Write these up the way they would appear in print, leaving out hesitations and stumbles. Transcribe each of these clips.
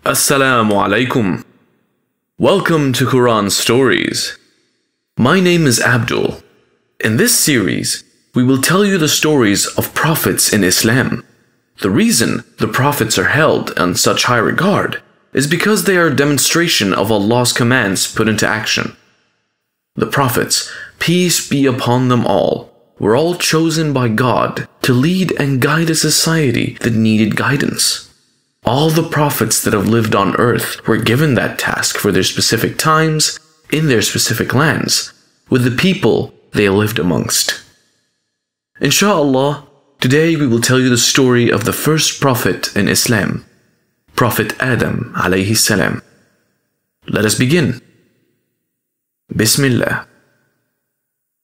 AssalamuAlaikum. Welcome to Quran Stories. My name is Abdul. In this series, we will tell you the stories of prophets in Islam. The reason the prophets are held in such high regard is because they are a demonstration of Allah's commands put into action. The prophets, peace be upon them all, were all chosen by God to lead and guide a society that needed guidance. All the prophets that have lived on earth were given that task for their specific times, in their specific lands, with the people they lived amongst. Insha'Allah, today we will tell you the story of the first prophet in Islam, Prophet Adam alayhi salam. Let us begin. Bismillah.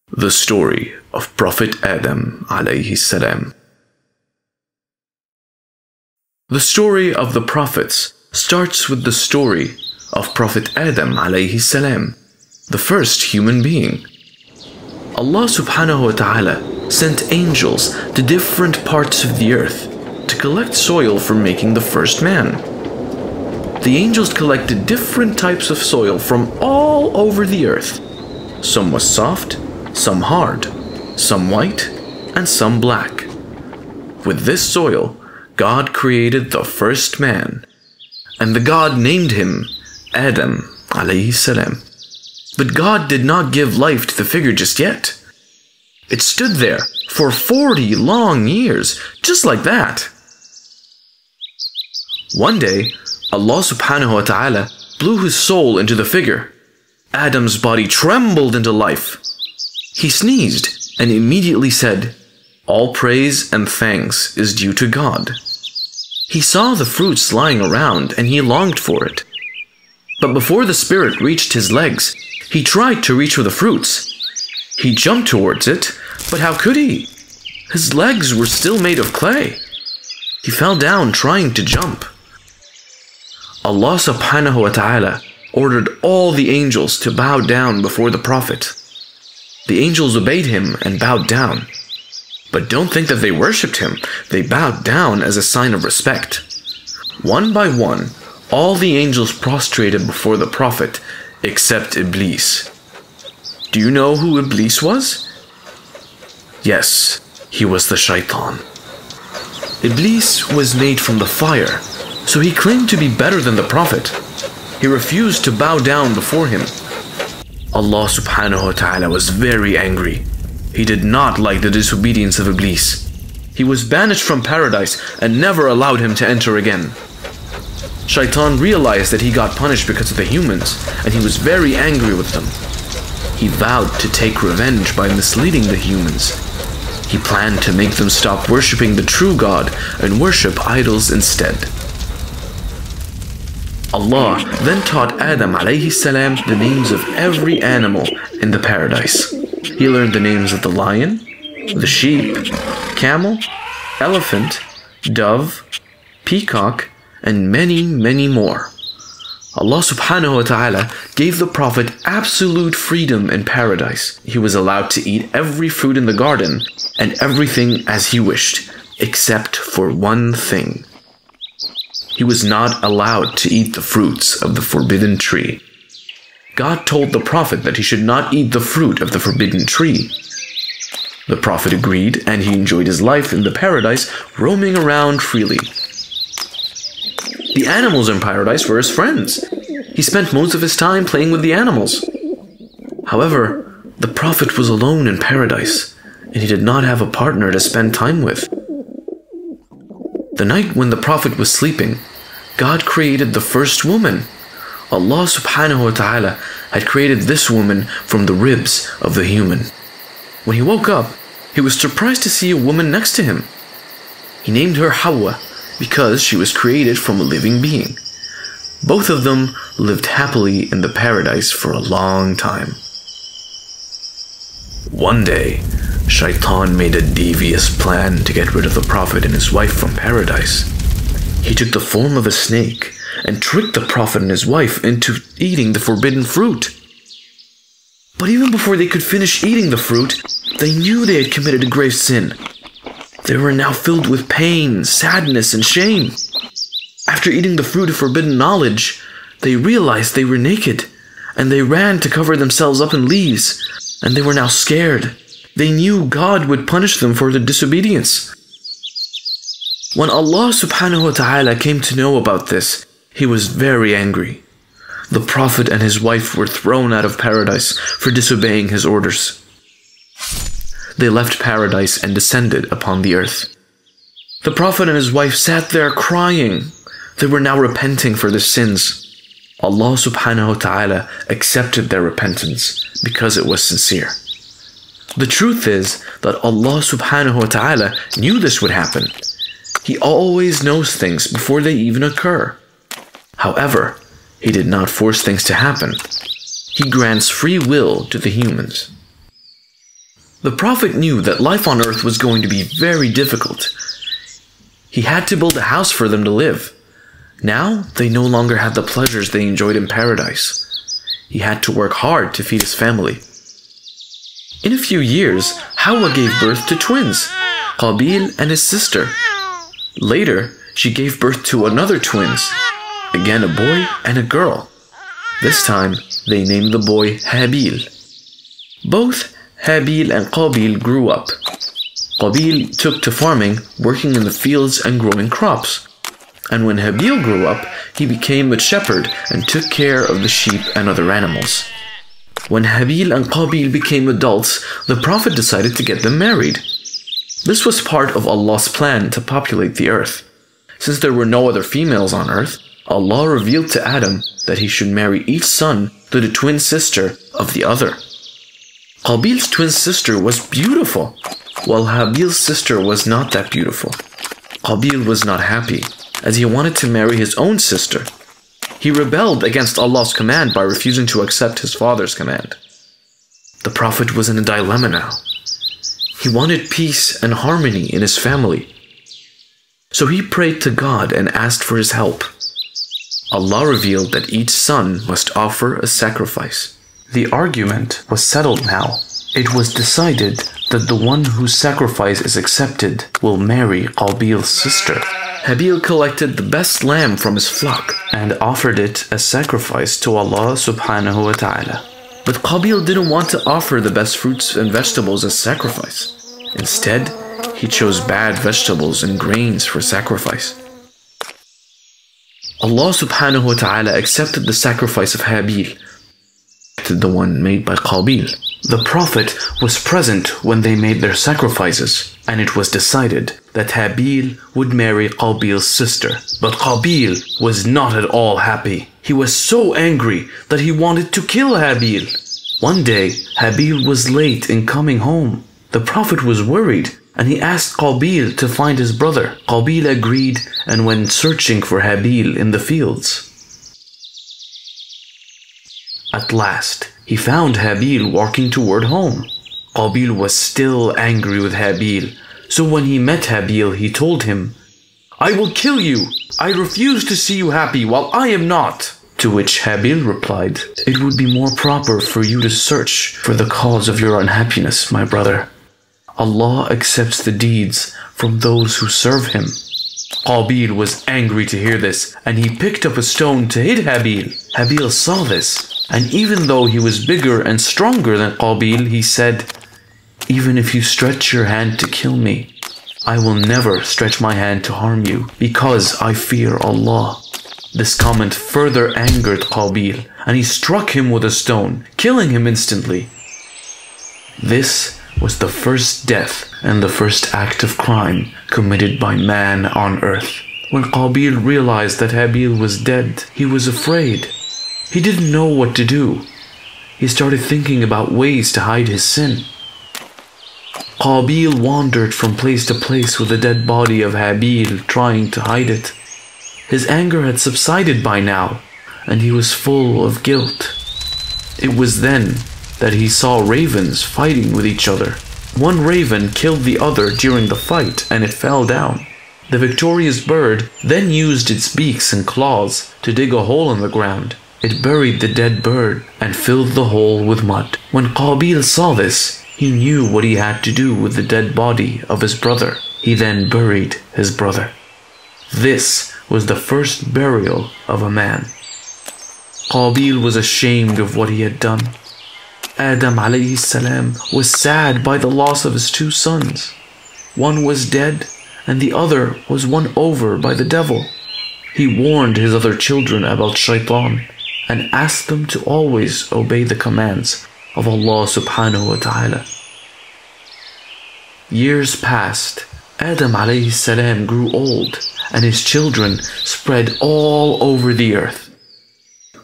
The story of Prophet Adam alayhi salam. The story of the prophets starts with the story of Prophet Adam alayhi salam, the first human being. Allah subhanahu wa ta'ala sent angels to different parts of the earth to collect soil for making the first man. The angels collected different types of soil from all over the earth. Some was soft, some hard, some white, and some black. With this soil, God created the first man, and the God named him Adam alayhi salam. But God did not give life to the figure just yet. It stood there for 40 long years, just like that. One day, Allah subhanahu wa ta'ala blew his soul into the figure. Adam's body trembled into life. He sneezed and immediately said, "All praise and thanks is due to God." He saw the fruits lying around and he longed for it. But before the spirit reached his legs, he tried to reach for the fruits. He jumped towards it, but how could he? His legs were still made of clay. He fell down trying to jump. Allah subhanahu wa ta'ala ordered all the angels to bow down before the Prophet. The angels obeyed him and bowed down. But don't think that they worshipped him. They bowed down as a sign of respect. One by one, all the angels prostrated before the Prophet, except Iblis. Do you know who Iblis was? Yes, he was the shaitan. Iblis was made from the fire, so he claimed to be better than the Prophet. He refused to bow down before him. Allah subhanahu wa ta'ala was very angry. He did not like the disobedience of Iblis. He was banished from paradise and never allowed him to enter again. Shaitan realized that he got punished because of the humans, and he was very angry with them. He vowed to take revenge by misleading the humans. He planned to make them stop worshipping the true God and worship idols instead. Allah then taught Adam alayhi salam the names of every animal in the paradise. He learned the names of the lion, the sheep, camel, elephant, dove, peacock, and many, many more. Allah subhanahu wa ta'ala gave the Prophet absolute freedom in paradise. He was allowed to eat every fruit in the garden and everything as he wished, except for one thing. He was not allowed to eat the fruits of the forbidden tree. God told the Prophet that he should not eat the fruit of the forbidden tree. The Prophet agreed, and he enjoyed his life in the paradise, roaming around freely. The animals in paradise were his friends. He spent most of his time playing with the animals. However, the Prophet was alone in paradise, and he did not have a partner to spend time with. The night when the Prophet was sleeping, God created the first woman. Allah subhanahu wa ta'ala had created this woman from the ribs of the human. When he woke up, he was surprised to see a woman next to him. He named her Hawa because she was created from a living being. Both of them lived happily in the paradise for a long time. One day, Shaitan made a devious plan to get rid of the Prophet and his wife from paradise. He took the form of a snake and tricked the Prophet and his wife into eating the forbidden fruit. But even before they could finish eating the fruit, they knew they had committed a grave sin. They were now filled with pain, sadness, and shame. After eating the fruit of forbidden knowledge, they realized they were naked, and they ran to cover themselves up in leaves, and they were now scared. They knew God would punish them for their disobedience. When Allah subhanahu wa ta'ala came to know about this, He was very angry. The Prophet and his wife were thrown out of paradise for disobeying His orders. They left paradise and descended upon the earth. The Prophet and his wife sat there crying. They were now repenting for their sins. Allah subhanahu wa ta'ala accepted their repentance because it was sincere. The truth is that Allah subhanahu wa ta'ala knew this would happen. He always knows things before they even occur. However, He did not force things to happen. He grants free will to the humans. The Prophet knew that life on earth was going to be very difficult. He had to build a house for them to live. Now, they no longer had the pleasures they enjoyed in paradise. He had to work hard to feed his family. In a few years, Hawa gave birth to twins, Qabil and his sister. Later, she gave birth to another twins, again a boy and a girl. This time, they named the boy Habil. Both Habil and Qabil grew up. Qabil took to farming, working in the fields and growing crops. And when Habil grew up, he became a shepherd and took care of the sheep and other animals. When Habil and Qabil became adults, the Prophet decided to get them married. This was part of Allah's plan to populate the earth. Since there were no other females on earth, Allah revealed to Adam that he should marry each son to the twin sister of the other. Qabil's twin sister was beautiful, while Habil's sister was not that beautiful. Qabil was not happy, as he wanted to marry his own sister. He rebelled against Allah's command by refusing to accept his father's command. The Prophet was in a dilemma now. He wanted peace and harmony in his family. So he prayed to God and asked for His help. Allah revealed that each son must offer a sacrifice. The argument was settled now. It was decided that the one whose sacrifice is accepted will marry Qabil's sister. Habil collected the best lamb from his flock and offered it as sacrifice to Allah subhanahu wa ta'ala. But Qabil didn't want to offer the best fruits and vegetables as sacrifice. Instead, he chose bad vegetables and grains for sacrifice. Allah subhanahu wa ta'ala accepted the sacrifice of Habil, the one made by Qabil. The Prophet was present when they made their sacrifices, and it was decided that Habil would marry Qabil's sister. But Qabil was not at all happy. He was so angry that he wanted to kill Habil. One day, Habil was late in coming home. The Prophet was worried, and he asked Qabil to find his brother. Qabil agreed and went searching for Habil in the fields. At last, he found Habil walking toward home. Qabil was still angry with Habil, so when he met Habil, he told him, "I will kill you! I refuse to see you happy while I am not!" To which Habil replied, "It would be more proper for you to search for the cause of your unhappiness, my brother. Allah accepts the deeds from those who serve Him." Qabil was angry to hear this, and he picked up a stone to hit Habil. Habil saw this, and even though he was bigger and stronger than Qabil, he said, "Even if you stretch your hand to kill me, I will never stretch my hand to harm you, because I fear Allah." This comment further angered Qabil, and he struck him with a stone, killing him instantly. This was the first death and the first act of crime committed by man on earth. When Qabil realized that Habil was dead, he was afraid. He didn't know what to do. He started thinking about ways to hide his sin. Qabil wandered from place to place with the dead body of Habil, trying to hide it. His anger had subsided by now, and he was full of guilt. It was then that he saw ravens fighting with each other. One raven killed the other during the fight, and it fell down. The victorious bird then used its beaks and claws to dig a hole in the ground. It buried the dead bird and filled the hole with mud. When Qabil saw this, he knew what he had to do with the dead body of his brother. He then buried his brother. This was the first burial of a man. Qabil was ashamed of what he had done. Adam alayhi salam was sad by the loss of his two sons. One was dead and the other was won over by the devil. He warned his other children about shaitan and asked them to always obey the commands of Allah subhanahu wa ta'ala. Years passed. Adam alayhi salam grew old and his children spread all over the earth.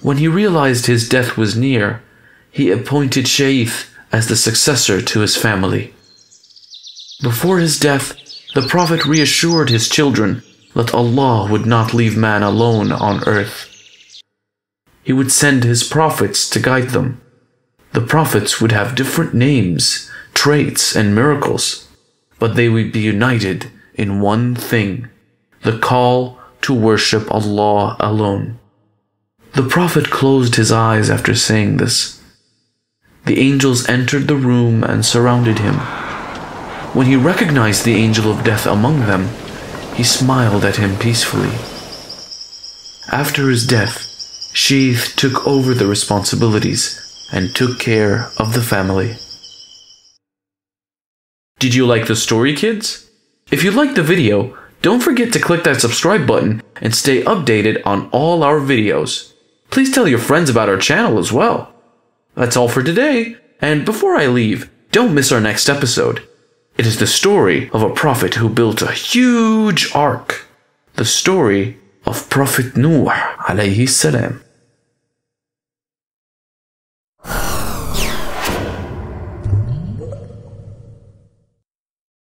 When he realized his death was near, he appointed Shaykh as the successor to his family. Before his death, the Prophet reassured his children that Allah would not leave man alone on earth. He would send his prophets to guide them. The prophets would have different names, traits, and miracles, but they would be united in one thing: the call to worship Allah alone. The Prophet closed his eyes after saying this. The angels entered the room and surrounded him. When he recognized the angel of death among them, he smiled at him peacefully. After his death, Shaykh took over the responsibilities and took care of the family. Did you like the story, kids? If you liked the video, don't forget to click that subscribe button and stay updated on all our videos. Please tell your friends about our channel as well. That's all for today, and before I leave, don't miss our next episode. It is the story of a prophet who built a huge ark. The story of Prophet Nuh alayhi salam.